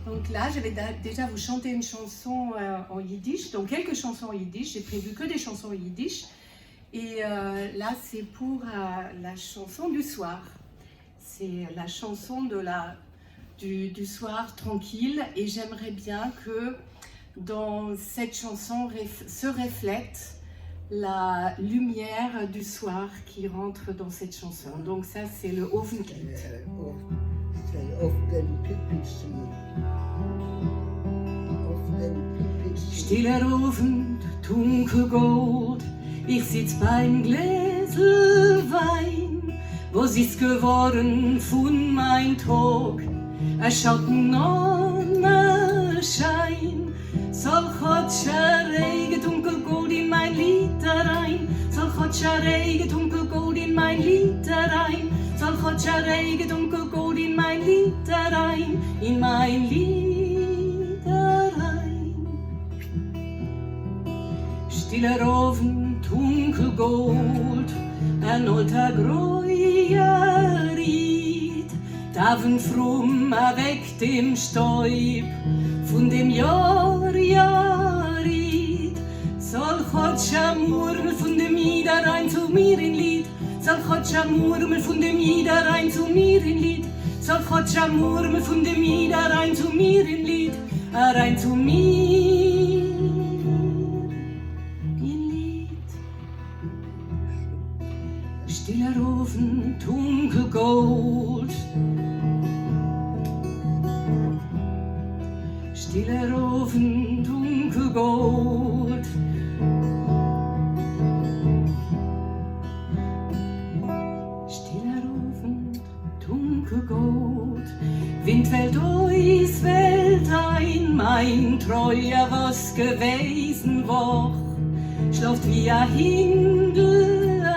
Donc là, je vais déjà vous chanter une chanson en yiddish, donc quelques chansons en yiddish. J'ai prévu que des chansons en yiddish. Et là, c'est pour la chanson du soir. C'est la chanson du soir tranquille. Et j'aimerais bien que dans cette chanson se reflète la lumière du soir qui rentre dans cette chanson. Donc ça, c'est le Ofenlied. Stiller Ofen, dunkel Gold, ich sitz beim Gläsel Wein. Was ist geworden von mein Tag? Ein Schatten Sonnenschein. Solcher Regen, dunkel Gold in mein Lied rein. Solcher Regen, dunkel Gold in mein Lied rein. Solcher Regen, dunkel Gold in mein Lied rein. In mein Lied rein. Stiller Ofen, dunkel Gold, ein alter greuer Ried. Daven frum weg dem Stäub von dem Jahrried. Solcher Murmel von dem Ida rein zu mir in Lied. Solcher Murmel von dem Ida rein zu mir in Lied. Solcher Murmel von dem Ida rein zu mir in Lied. Rein zu mir in Lied. Stiller Ofen, dunkel Gold. Stiller Ofen, dunkel Gold. Stiller Ofen, dunkel Gold. Wind fällt durchs Feld ein, mein Treuer, was gewesen war, schlaft wie ein Hindlein.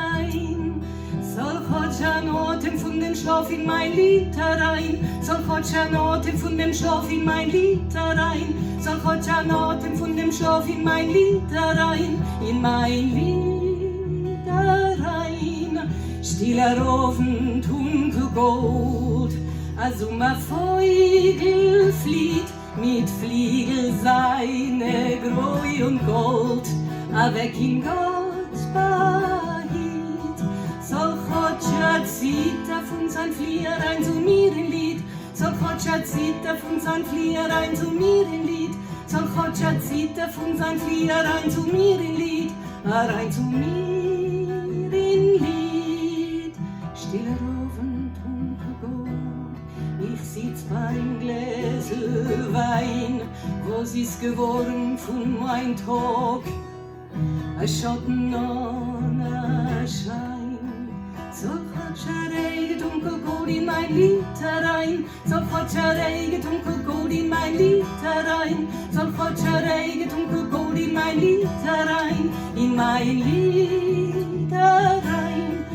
Solcher Atem von dem Schlaf in mein Lied herein. Solcher Atem von dem Schlaf in mein Lied herein. Solcher Atem von dem Schlaf in mein Lied herein. In mein Lied herein. Stiller Ofen, dunkel Gold. Also mein Vogel flieht mit Fliegel seine Greu und Gold. Avec in Gott behit. Solcher zieht von sein Flieger rein zu mir in Lied. Solcher zieht von sein Flieger rein zu mir in Lied. Solcher zieht von sein Flieger rein zu mir in Lied. Rein zu mir in Lied. Stiller Ofen, dunkel Gold. Ich sitz beim Gläsel Wein. Was ist geworden von mein Tag? Ein Schatten Sonnenschein. Solcher Regen, dunkel Gold in mein Lied herein. Solcher Regen, dunkel Gold in mein Lied herein. Solcher Regen, dunkel Gold in mein Lied herein. In mein Lied herein.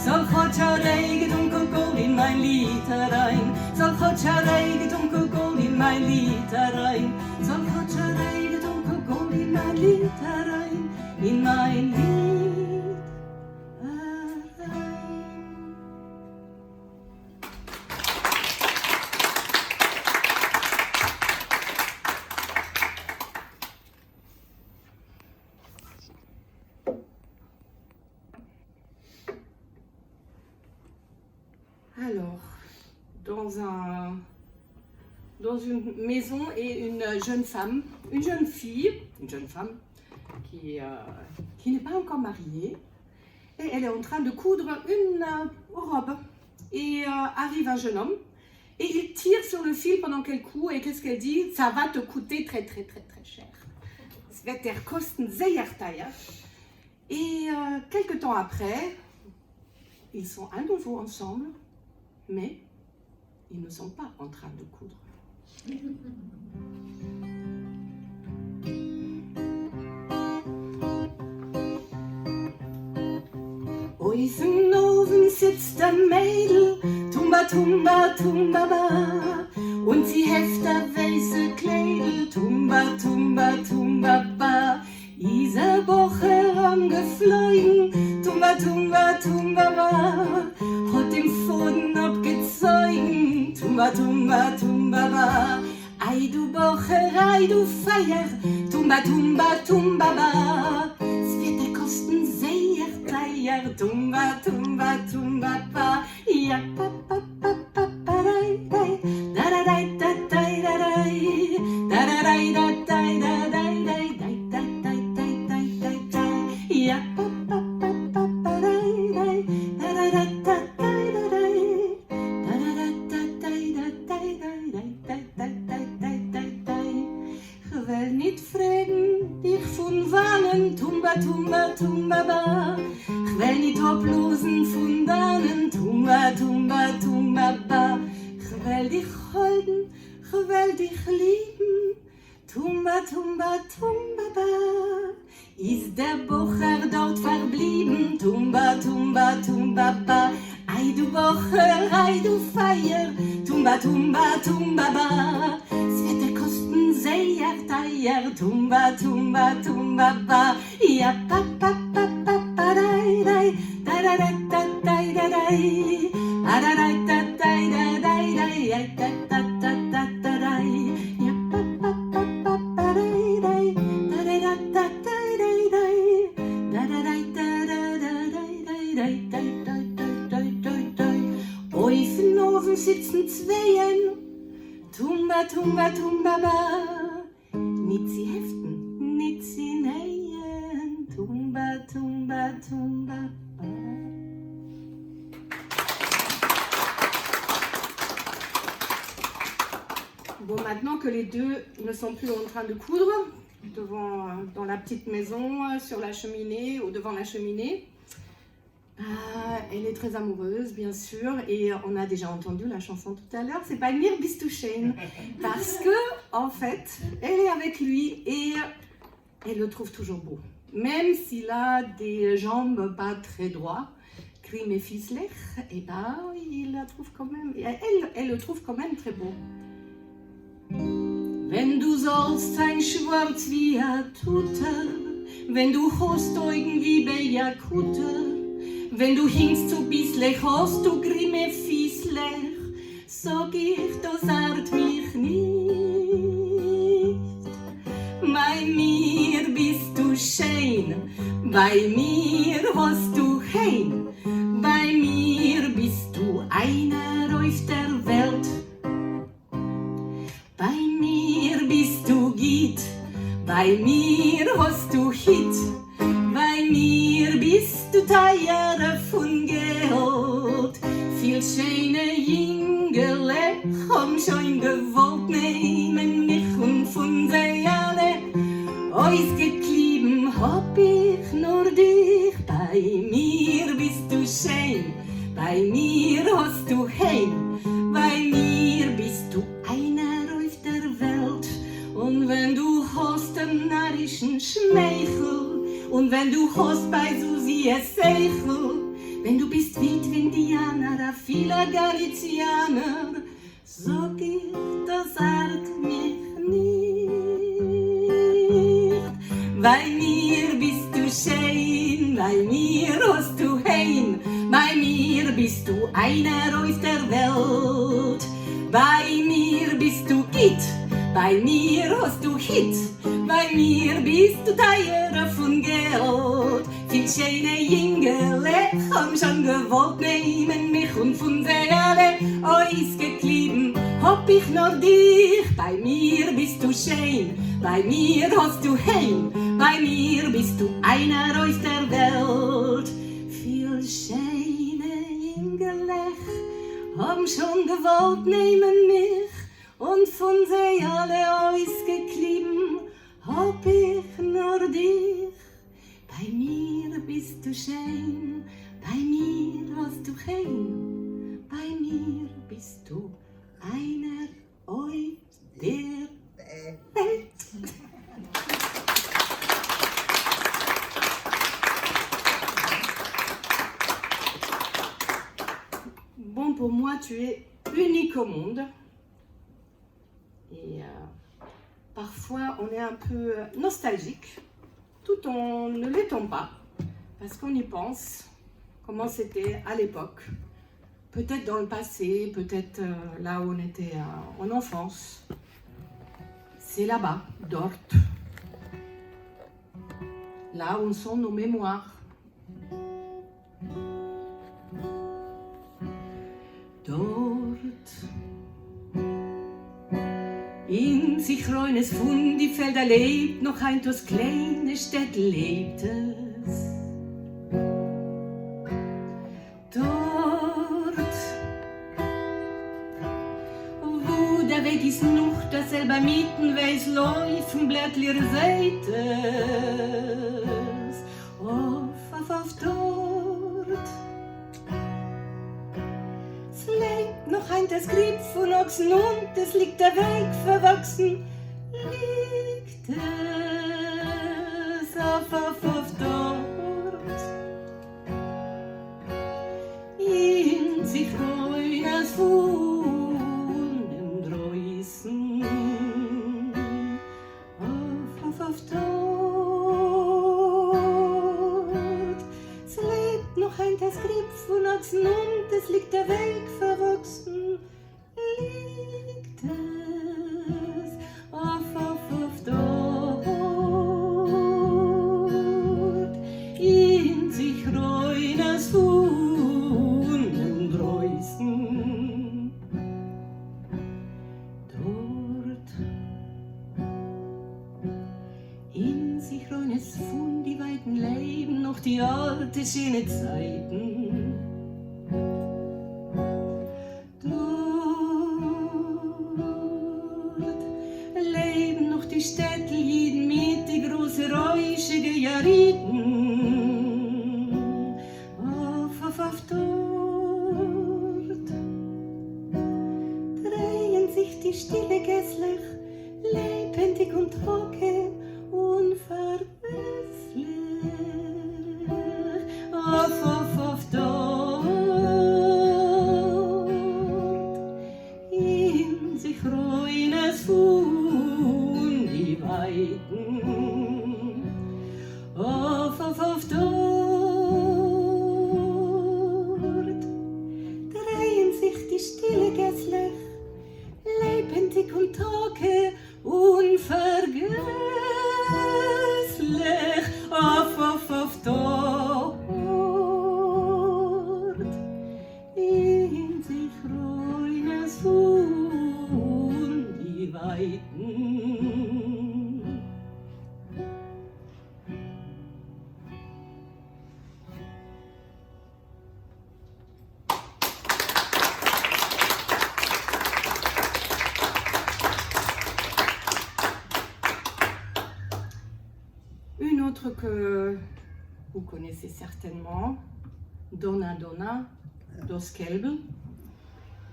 Solcher Regen, dunkel Gold in mein Lied herein. Solcher Regen, dunkel Gold in mein Lied herein. Solcher Regen, dunkel Gold in mein Lied herein. In mein Lied herein. Alors, dans une maison et une jeune femme, une jeune femme qui n'est pas encore mariée, et elle est en train de coudre une robe. Et arrive un jeune homme, et il tire sur le fil pendant qu'elle coud, et qu'est-ce qu'elle dit? Ça va te coûter très très très très cher. Es wird der kosten sehr teuer. Et quelque temps après, ils sont à nouveau ensemble, mais ils ne sont pas en train de coudre. Auf dem Ofen sitzt ein Mädel, tumba, tumba, tumba, ba. Und sie heft ein weiße Kleidel, tumba, tumba, tumba, ba. Isa Woche angeflogen, tumba, tumba, tumba, ba. Hat den Pfoten abgezogen, tumba, tumba, tumba, ba. Ei, Bocherei, du Feier, Tumba, Tumba, Tumba, ba. Es wird dir kosten sehr teuer, Tumba, Tumba, Tumba, ba. Ja, pa, pa, pa, pa, pa, dai, dai, da, da, dai, da, dai, da, dai, da, da, dai, da, dai, da, dai, dai, dai, dai, dai, dai, dai, dai, dai. Ja, pa, pa, pa, pa, pa, dai, dai, da, da, da, da, dai, da, dai, da, da, da, da, dai, da, dai, dai, dai, dai, dai, dai, dai, dai, dai. Ich will nicht fragen, dich von wannen, Tumba, Tumba, Tumba, ba. Ich will nicht ablosen von dannen, Tumba, Tumba, Tumba, ba. Ich will dich halten, ich will dich lieben, Tumba, Tumba, Tumba, ba. Ist der Bocher dort verblieben, Tumba, Tumba, Tumba, ba. Ei du Bocher, ei du Feier, Tumba, Tumba, Tumba, ba. Es wird dir kosten sehr teuer, Tumba, Tumba, Tumba, ba. Ja, pa, pa, pa, pa, pa, dai, dai, da, da, da, da, dai, da, dai, da, da, da, da, dai, da, dai, dai, da, da, da, da, da, dai. Ja, pa, pa, pa, pa, pa, dai, dai, da, da, da, da, dai, dai, dai, da, da, da, da, da, da, dai, dai, dai, dai, dai, dai, dai, dai. Auf dem Ofen sitzen Zweien, Tumba, Tumba, Tumba, ba. Nicht sie heften, nicht sie nähen, Tumba, Tumba, Tumba, ba. Bon, maintenant que les deux ne sont plus en train de coudre dans la petite maison, sur la cheminée ou devant la cheminée, elle est très amoureuse, bien sûr, et on a déjà entendu la chanson tout à l'heure. C'est Bei mir bist du schön, parce que en fait, elle est avec lui et elle le trouve toujours beau, même s'il a des jambes pas très droites. Crime et ficelech, et il la trouve quand même, elle le trouve quand même très beau. Wenn du sollst sein Schwarz wie a Tute, wenn du hast Augen wie bei Jakute, wenn du hingst so bisslech, hast du grimme Fieslech, sag ich, das art mich nicht. Bei mir bist du schön, bei mir hast du Heim, bei mir bist du einer auf der Welt. Bei mir bist du Gitt, bei mir hast du Hit, bei mir bist du Teiere von Geld. Viel schöne Jüngele haben schon gewollt nehmen mich und von sie alle ausgeklieben hab ich nur dich. Bei mir bist du schön, bei mir hast du Heim, bei mir bist du einer auf der Welt. Und wenn du hast einen narrischen Schmeichel und wenn du hast bei Susi es Seichel, wenn du bist wie Indianer, a vieler Galizianer, sag ich, das art mich nicht. Bei mir bist du schön, bei mir hast du Heim, bei mir bist du einer auf der Welt. Bei mir bist du Gitt, bei mir hast du Hit, bei mir bist du Teiere von Geld. Viel schöne Jüngele haben schon gewollt nehmen mich und von sie alle ausgeklieben hab ich nur dich. Bei mir bist du schön, bei mir hast du Heim, bei mir bist du einer aus der Welt. Viel schöne Jüngele haben schon gewollt nehmen mich und von sie alle ausgeklieben hab ich nur dich. Bei mir bist du schön, bei mir hast du Heim, bei mir bist du einer auf der Welt. Bon, pour moi, tu es unique au monde. Et parfois, on est un peu nostalgique, tout en ne l'étant pas, parce qu'on y pense, comment c'était à l'époque, peut-être dans le passé, peut-être là où on était en enfance. C'est là-bas, dort. Là où sont nos mémoires. Dort. In sich reunes Fund, die Felder lebt, noch ein das kleine Städtel lebt es. Dort, wo der Weg ist noch, das selber mitten weiß, laufen Blättler seit es. Auf dort. Es lebt noch ein das Grieb von Ochsen und es liegt der Weg verwachsen. Liegt es auf dort. In sich reines von dem Dreußen. Auf dort. Es lebt noch ein das Grieb von Ochsen und es liegt der Weg verwachsen. Liegt es auf dort. In sich reunes von dem Dreußen. Dort. In sich reunes von die weiten Leben, noch die alte schöne Zeiten. Dort leben noch die Städte, jeden mit die große räuschige Jariten. Auf dort drehen sich die stille Gässler, lebendig und trocken, unverwüsslich. Auf dort in sich reunes von die Weiten. Auf dort drehen sich die stille Gässler, lebendig und trocken, unvergesslich. Auf dort in sich reunes von die Weiten. Une autre que vous connaissez certainement, Donna Donna, Dos Kelbel.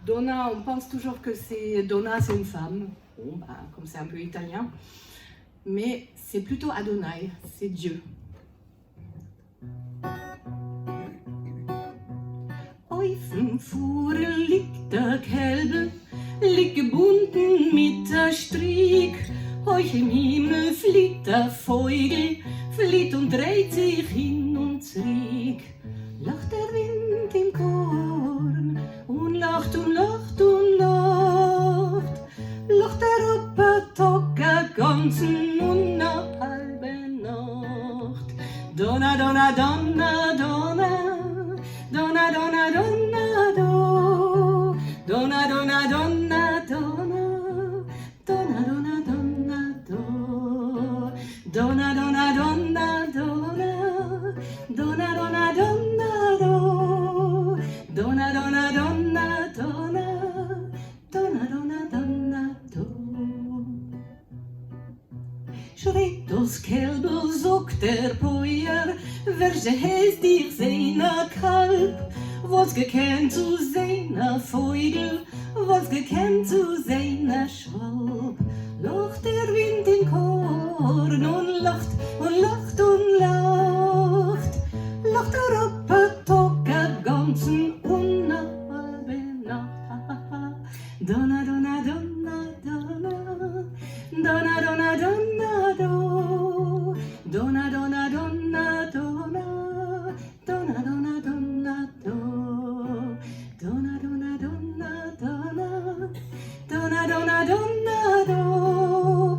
Donna, on pense toujours que Donna, c'est une femme, bon, comme c'est un peu italien, mais c'est plutôt Adonai, c'est Dieu. Auf Fuhren liegt der Kälber, liegt gebunden mit der Strick. Euch im Himmel fliegt der Vogel, flieht und dreht sich hin und zurück. Lacht der Wind im Korn und lacht und lacht und lacht. Lacht der Opa-Tag a ganzen und a halbe Nacht. Donna, Donna, Donna, Donna, Donna, Donna, Donna, Do. Donna, Donna, Donna, Donna, Donna, Donna, Donna, Do. Donna, Donna, Donna, Donna, Donna, Donna, Donna, Do. Donna, Donna, Donna, Donna, Donna, Donna, Donna, Do. Schreit das Kälber, sagt der Poier, welche heißt dich seiner Kalb? Was gekannt zu seiner Vogel, was gekannt zu seiner Schwalb. Lacht der Wind im Korn und lacht und lacht und lacht. Lacht der Opa-Tag a ganzen und a halbe Nacht. Donna, Donna, Donna, Donna, Donna, Donna, Donna, Do. Donna, Donna, Donna, Donna, Donna, Donna, Donna, Do. Donna, Donna, Donna, Donna, Donna, Donna, Donna, Do.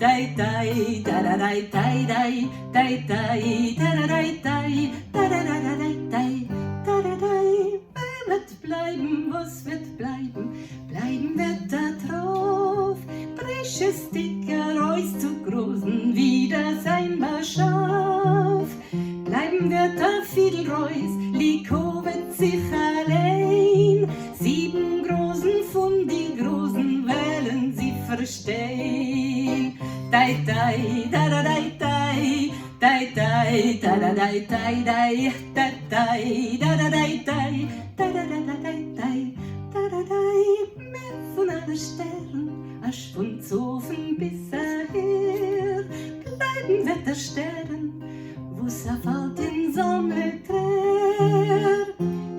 dai dai da da dai dai dai dai dai da da dai dai da da da da dai dai da da dai. Wer wird bleiben, was wird bleiben? Bleiben wird da drauf. Brisches dicker Reus zu großen, wieder sein Scharf. Bleiben wird da viel Reus, Liko wird sich allein. 7 großen von die großen Wellen sie verstehen. Dai dai da da dai dai dai dai da da dai dai dai da dai da da dai dai da da da dai dai da da dai. Mehr von allen Sternen als von Zofen bis her. Bleiben wird der Stern, wo's erfällt in Sonne trär.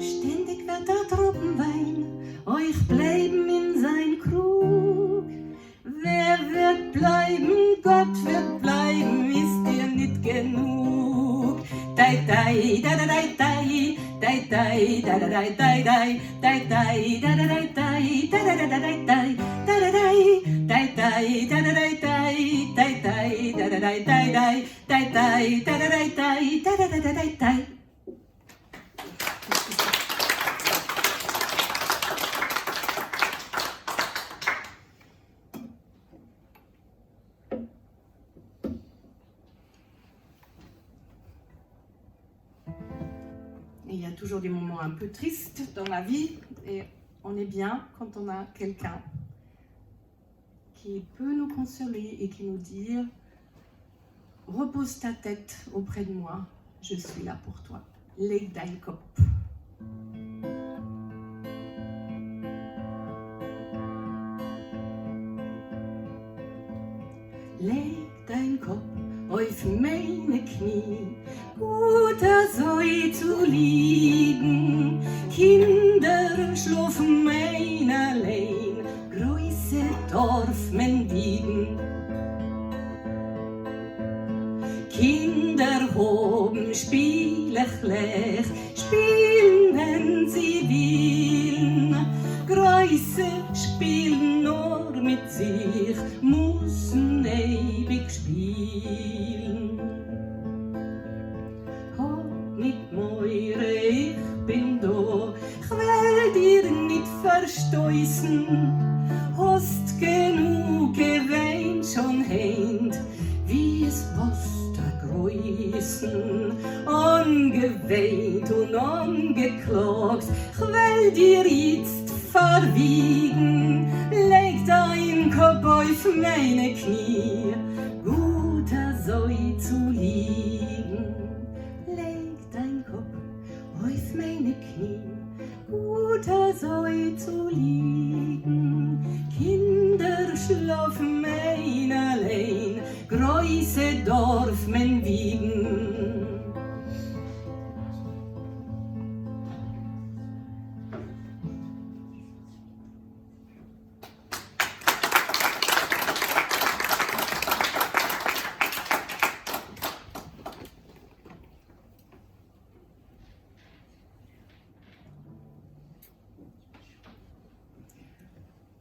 Ständig wird der Tropfenwein euch bleiben in sein Krug. Wer wird bleiben? Gott wird bleiben, ist dir nicht genug. Dai dai da da dai dai dai dai da da dai dai dai dai dai da da dai dai da da da dai dai da da dai dai dai da da dai dai dai dai da da dai dai dai dai dai da da dai dai da da da dai dai. Il y a toujours des moments un peu tristes dans la vie et on est bien quand on a quelqu'un qui peut nous consoler et qui nous dit « Repose ta tête auprès de moi, je suis là pour toi. Leg dein Kopf. » Leg dein Kopf auf meine Knie, guter Soi zu liegen. Kinder schlafen mein allein, große Dorf men wiegen. Kinder hoben spielech, spielen wenn sie willen. Große spielen nur mit sich, müssen ewig spielen. Hab nicht Meure, ich bin da, ich will dir nicht verstoßen. Hast genug geweint schon heint, wie es passt der Größen. Angeweint und angeklagt, ich will dir jetzt verwiegen. Leg dein Kopf auf meine Knie, guter Soi zu liegen. Leg dein Kopf auf meine Knie, guter Soi zu liegen. Kinder schlafen mein allein, große Dorf men wiegen.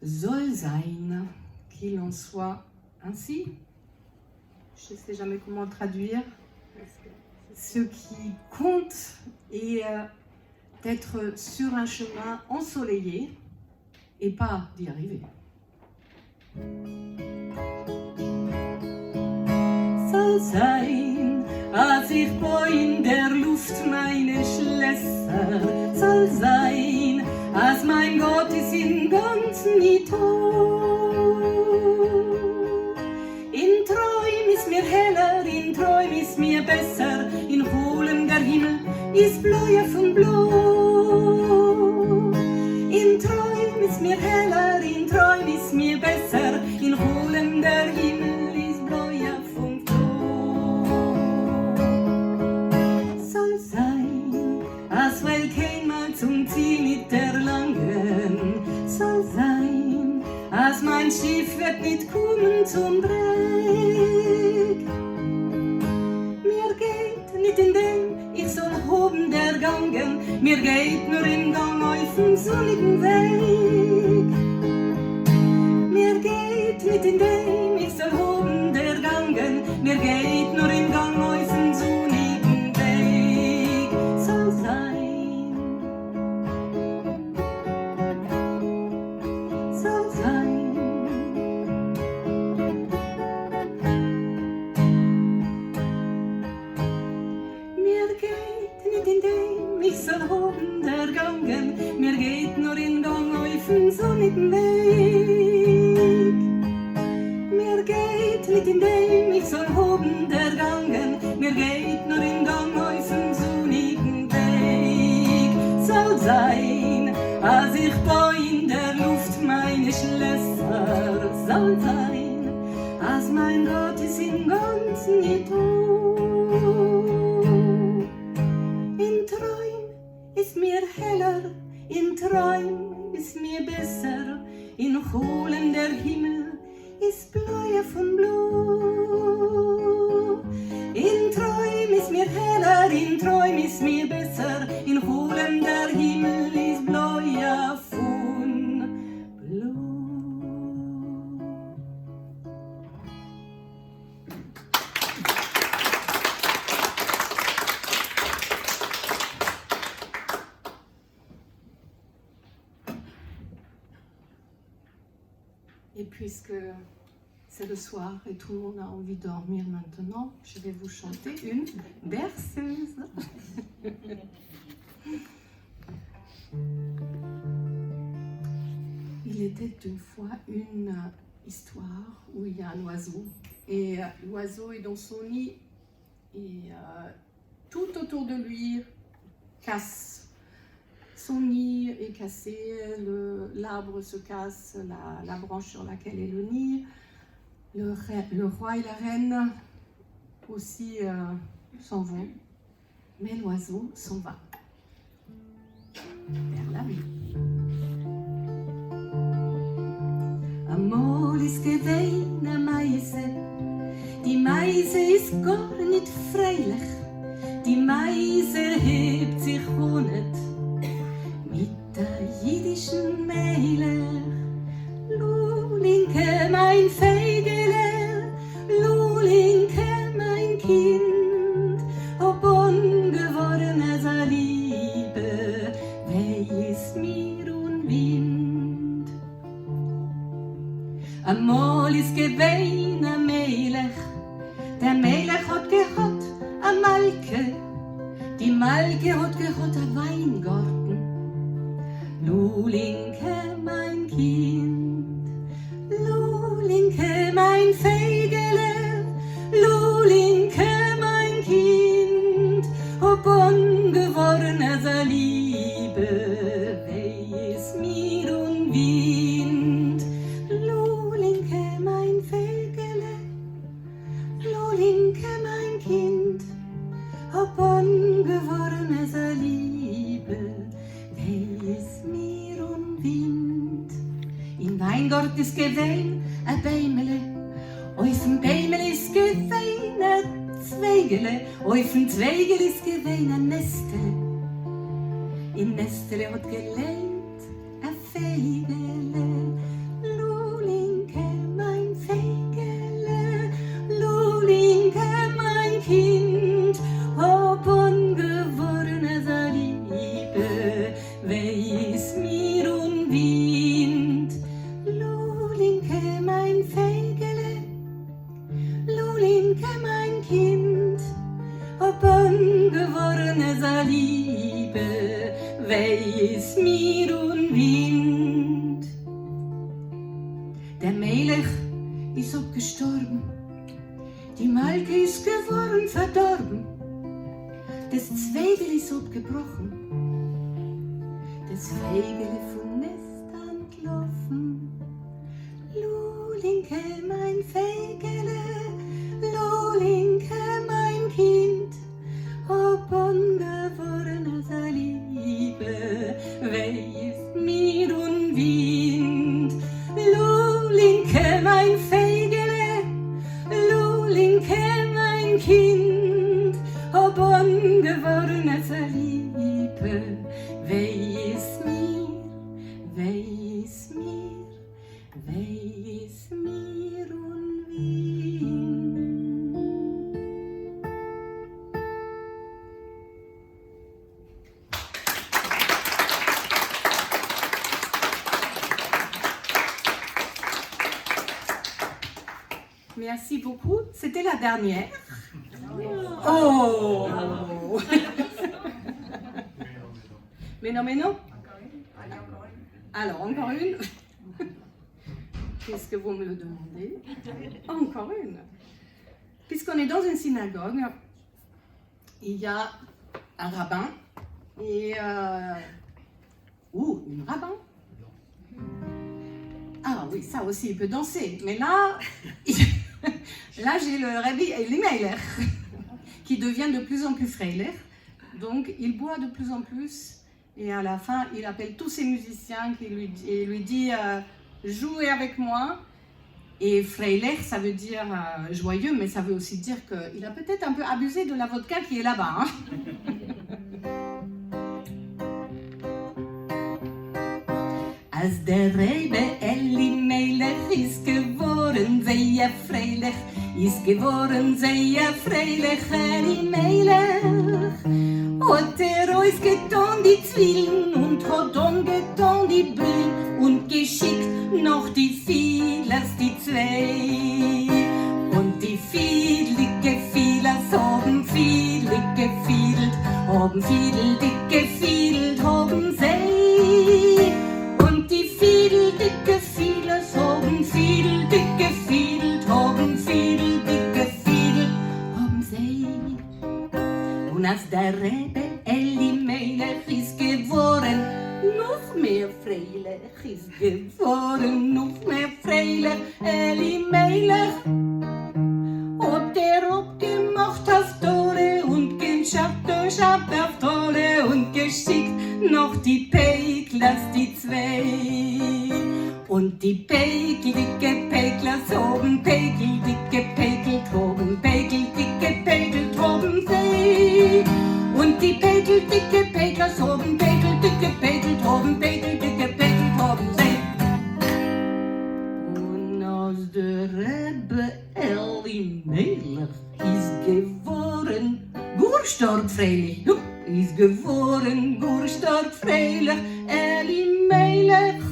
Soll sein, qu'il en soit ainsi. Je ne sais jamais comment traduire. Ce qui compte est d'être sur un chemin ensoleillé et pas d'y arriver. Soll sein, als ich baue in der Luft meine Schlösser. Soll sein, als mein Gott ist im Ganzen nicht tot. In Träum ist mir heller, in Träum ist mir besser, in Hohlen der Himmel ist bläuer von Blau. In Träum ist mir heller, in Träum ist mir besser, in Hohlen der Himmel ist bläuer von Blau. Soll sein, als will kein Mal zum Ziel nicht erlangen. Soll sein, als mein Schiff wird nicht kommen zum Dreck. Mir geht nicht in dem, ich soll oben der Gangen, mir geht nur im Gang auf dem sonnigen Weg. Mir geht nicht in dem, ich soll oben der mir geht nur im Gang auf den sonnigen Weg, soll sein, soll sein. Mir geht nicht in dem ich soll hoben der Gangen, mir geht nur in Gang auf den sonnigen Weg. Mir geht nicht in dem ich soll hoben der Gangen, mir geht nur in Gang auf den sonnigen Weg. Soll sein, als ich baue in der Luft meine Schlösser, soll sein, als mein Gott ist im Ganzen getun. In Träum ist mir heller, in Träum ist mir besser, in Hohlen der Himmel ist bläuer von Blut. In Träum ist mir heller, in Träum ist mir besser, in Hohlen der Himmel ist bläuer von Blut. Et puisque c'est le soir et tout le monde a envie de dormir maintenant, je vais vous chanter une berceuse. Il était une fois une histoire où il y a un oiseau. Et l'oiseau est dans son nid et tout autour de lui casse. Son nid est cassé, l'arbre se casse, la branche sur laquelle est le nid. Le roi et la reine aussi s'en vont, mais l'oiseau s'en va vers la vie. Amol ist gewein a Meise, die Meise ist gar nicht freilich, die Meise hebt sich nicht mit der jüdischen Meile. Lulinke, mein Feigele, Lulinke, mein Kind, ob ungewordenes Liebe, weis mir und Wind. Amol ist gewein a Melech, der Melech hat gehabt a Malke, die Malke hat gehabt a Weingarten. Lulinke, mein Kind, Lulinke, mein Feigele, Lulinke, mein Kind, ob ungewordenes Liebe, weis mir und Wind. Lulinke, mein Feigele, Lulinke, mein Kind, ob ungewordenes Liebe, weis mir und Wind. Im Weingarten ist gewein a Beimele, auf dem Beimele ist gewein a Zweigele, auf dem Zweigele ist gewein a Nestele. In Nestele hat geleint a Feigele. Lulinke, mein Feigele, Lulinke, mein Kind, ob ungewordenes Liebe, weis mir und Wind. Lulinke, mein Feigele, Lulinke, mein Kind, ob ungewordenes Liebe, weis mir und Wind. Der Melech ist abgestorben, die Malke ist geworden verdorben, das Zweigel ist abgebrochen, das Feigele von Nest entlaufen. Lulinke, mein Feigele, Lulinke, mein Kind, ob ungewordenes Liebe, weis mir und Wind. Lulinke, mein Feigele, Lulinke, mein Kind, ob ungewordenes Liebe, weis mir, weis mir, weis mir und Wind. Merci beaucoup. C'était la dernière. Oh Mais non. Alors, encore une. Qu'est-ce que vous me le demandez? Encore une. Puisqu'on est dans une synagogue, il y a un rabbin et... une rabbin. Ah oui, ça aussi, il peut danser. Mais là, là j'ai le Rabbi Elimelech qui devient de plus en plus freiler. Donc, il boit de plus en plus. Et à la fin, il appelle tous ses musiciens et lui dit jouez avec moi. Et freiler, ça veut dire joyeux, mais ça veut aussi dire qu'il a peut-être un peu abusé de la vodka qui est là-bas. Hein. Als der Rebbe Elimelech ist geworden sehr freilich, ist geworden sehr freilich Elimelech. Hat ausgetan die Zwiebeln und hat angetan die Brillen und geschickt noch die Fiedlers, die zwei. Und die fiedlige Fiedlers haben fiedlig gefiedelt, haben fiedeldick gefiedelt, haben sie. Und die fiedeldicke Fiedlers haben fiedeldick gefiedelt, haben fiedeldick gefiedelt, haben sie. Und als der Rebbe Elimelech ist geworden, noch mehr freilich ist geworden, noch mehr freilich Elimelech. Hat abgemacht auf Tore und geschafft auf Tore und geschickt noch die Peiklers, die zwei. Und die pekeldicke Peiklers haben pekeldicke Pekelt, haben pekeldicke Pekelt, haben sie. Und die pekeldicke Peiklers haben pekeldicke Pekelt, haben pekeldicke Pekelt, haben sie. Und aus der Rebbe Elimelech ist geworden Gurstorg freilich, ist geworden Gurstorg freilich Elimelech.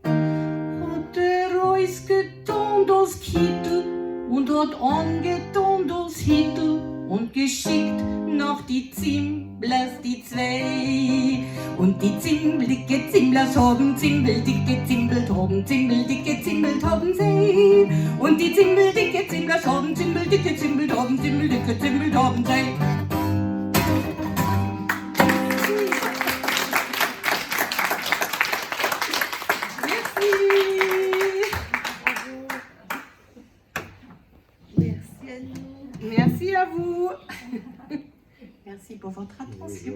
Hat ausgetan das Kittel und hat angetan das Hittel und geschickt noch die Zimblers, die zwei. Und die zimmeldicke Zimblers haben zimmeldicke Zimbelt, haben zimmeldicke Zimbelt, haben sie. Und die zimmeldicke Zimblers haben zimmeldicke Zimbelt, haben zimmeldicke Zimbelt, haben sie. Merci à vous. Merci pour votre attention.